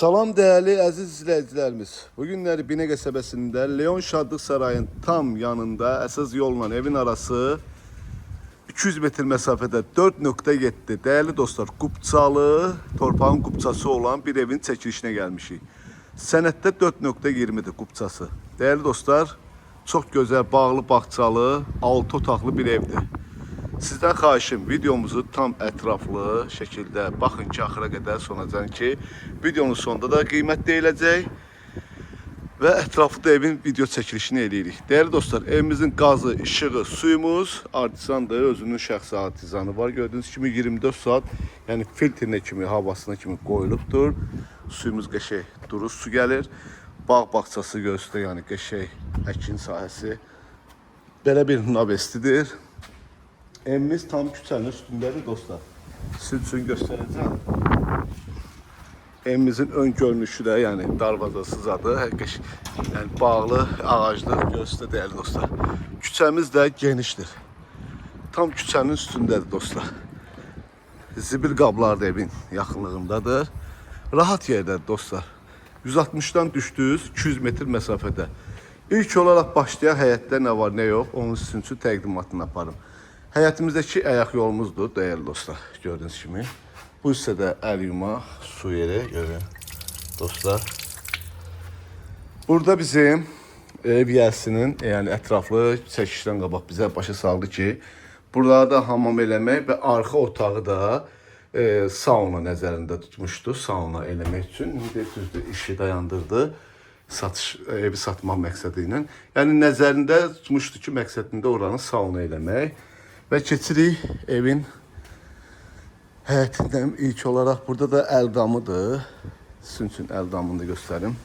Salam değerli əziz izləyicilərimiz. Bugünləri Binə qəsəbəsində Leon Şadlıq Sarayın tam yanında əsas yolla evin arası 200 metr məsafədə 4.7 değerli dostlar Qubçalı, torpağın Qubçası olan bir evin çəkilişinə gəlmişik. Sənəddə 4.20'dir Qubçası. Değerli dostlar, çox gözəl bağlı bağçalı 6 otaqlı bir evdir. Sizdən xahişim videomuzu tam ətraflı şəkildə baxın ki, axıra qədər sonacan ki, videonun sonunda da qiymət deyiləcək və ətraflı da evin video çəkilişini eləyirik. Değerli dostlar, evimizin qazı, işığı, suyumuz artisandır, özünün şəxsi artizanı var. Gördüğünüz kimi 24 saat, yəni filtrinə kimi, havasına kimi qoyulubdur. Suyumuz qəşəng durur, su gəlir. Bağ bağçası göstərir, yəni qəşəng əkin sahəsi. Belə bir nabestidir. Evimiz tam küçənin üstündədir dostlar. Siz üçün göstərəcəm. Evimizin ön görünüşü də, yəni darvazasızadır. Yəni bağlı, ağaclı göstər değerli dostlar. Küçəmiz də genişdir. Tam küçənin üstündədir dostlar. Zibil qablar da evin yaxınlığındadır. Rahat yerdədir dostlar. 160'dan düşdüyüz 200 metr məsafədə. İlk olaraq başlayan həyətdə nə var, nə yox, onun sizin üçün təqdimatını aparım. Həyətimizdəki ayaq yolumuzdur değerli dostlar, gördüğünüz kimi. Bu hissədə əl yuma, su yeri görün dostlar. Burada bizim ev yərsinin, yəni ətraflı çəkişdən qabaq bizə başa saldı ki, burada hamam eləmək və arxa otağı da sauna nəzərində tutmuşdu. Sauna eləmək üçün düzdür, işi dayandırdı. Evi satmaq məqsədi ilə. Yəni nəzərində tutmuşdu ki, məqsədində oranı sauna eləmək. Və keçirik evin həyətindən ilk olaraq. Burada da əldamıdır. Sizin üçün əldamını da göstərim.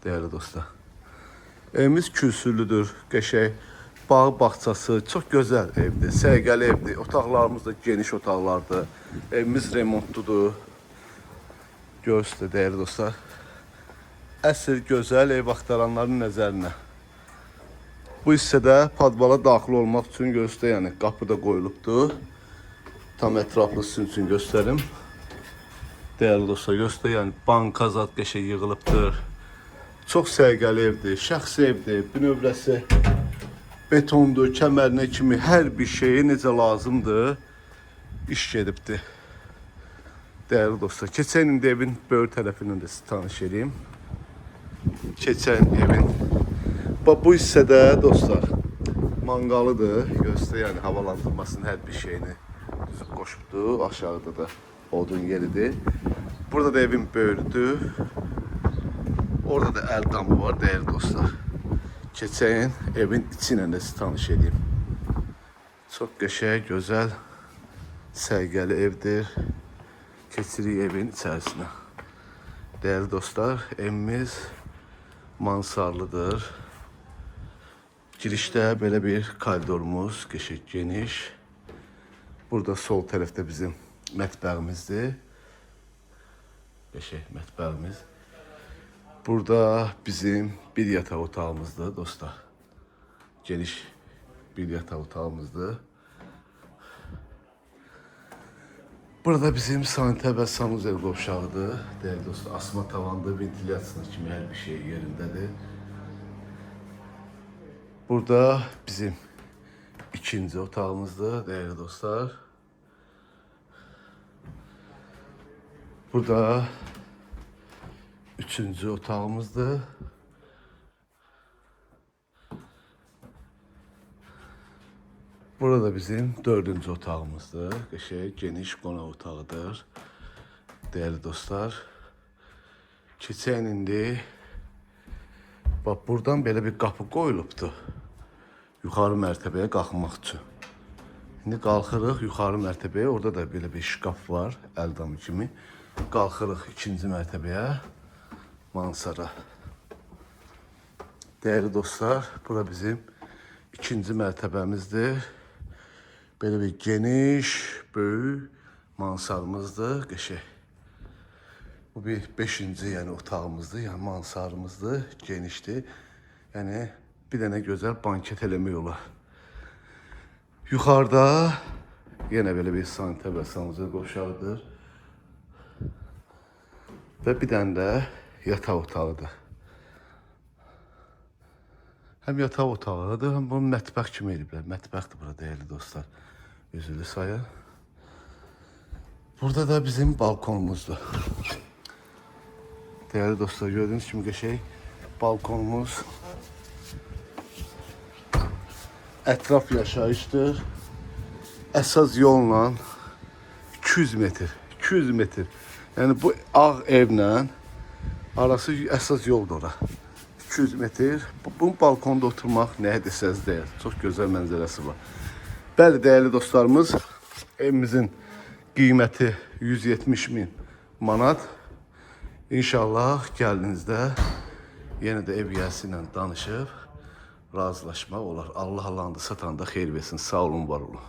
Değerli dostlar. Evimiz kürsülüdür. Qəşəng bağ bağçası. Çox gözəl evdir. Səliqəli evdir. Otaqlarımız da geniş otaqlardır. Evimiz remontludur. Görsünüz değerli dostlar. Əsl gözəl ev axtaranların nəzərinə. Bu hissədə padvala daxil olmaq üçün göstər, yəni qapıda qoyulubdur. Tam ətraflı sizin üçün göstərim. Değerli dostlar, göstər, yəni banka zad qəşəng yığılıbdır. Çox səliqəli evdir, şəxsi evdir, bünövrəsi betondur, kəmərinə kimi hər bir şeyi necə lazımdır, iş gedibdir. Değerli dostlar, keçən indi evin böyür tərəfindən də sizi tanış edeyim. Keçən evin bu hissədə dostlar mangalıdır. Göstər, yəni havalandırmasının hər bir şeyini düzüb qoşubdur. Aşağıda da odun yeridir. Burada da evin böyrüdür. Orada da əldamı var değerli dostlar. Keçən evin içi ilə də sizi tanış edeyim. Çox qəşəng, gözəl, səliqəli evdir. Keçirik evin içərisinə. Değerli dostlar, evimiz mansarlıdır. Girişdə belə bir koridorumuz, qəşəng geniş. Burada sol tərəfdə bizim mətbəximizdir. Qəşəng mətbəximiz. Burada bizim bir yataq otağımızdır dostlar. Geniş bir yataq otağımızdır. Burada bizim sanitar və sanuzel qovşağıdır. Değerli dostlar, asma tavandır, ventilyasyon kimi hər bir şey yerindədir. Burada bizim ikinci otağımızdır değerli dostlar. Burada üçüncü otağımızdır. Burada bizim dördüncü otağımızdır. Qəşəng geniş qonaq otağıdır. Değerli dostlar. Keçən indi bax buradan belə bir qapı qoyulubdu. Yuxarı mərtəbəyə qalxmaq üçün. İndi qalxırıq yuxarı mərtəbəyə. Orada da belə bir şkaf var, əldam kimi. Qalxırıq ikinci mərtəbəyə, mansara. Değerli dostlar, bura bizim ikinci mərtəbəmizdir. Belə bir geniş, böyük mansarımızdır, qəşəng. Bu bir 5-ci yəni otağımızdır, yəni mansarımızdır, genişdir. Yəni bir dənə gözəl banket eləmək olar. Yuxarıda yenə belə bir sanitar və sanuzel qovşağıdır. və bir dənə də yataq otağıdır. Həm yataq otağıdır, həm bunu mətbəx kimi ediblər. Mətbəxdir bura, dəyərli dostlar. Üzülü sayı. Burada da bizim balkonumuzdur. Değerli dostlar, gördüğünüz kimi qəşəng balkonumuz. Ətraf yaşayışdır. Əsas yolla 200 metr. 200 metr. Yəni bu ağ evlə arası əsas yoldur ora. 200 metr. Bu balkonda oturmaq nəyə desəz deyil. Çox gözəl mənzərəsi var. Bəli, dəyərli dostlarımız, evimizin qiyməti 170.000 manat. İnşallah gəldiyinizdə yenə də ev yiyəsi ilə danışıb razılaşmaq olar. Allah Allah'ın da satanda xeyir versin. Sağ olun, var olun.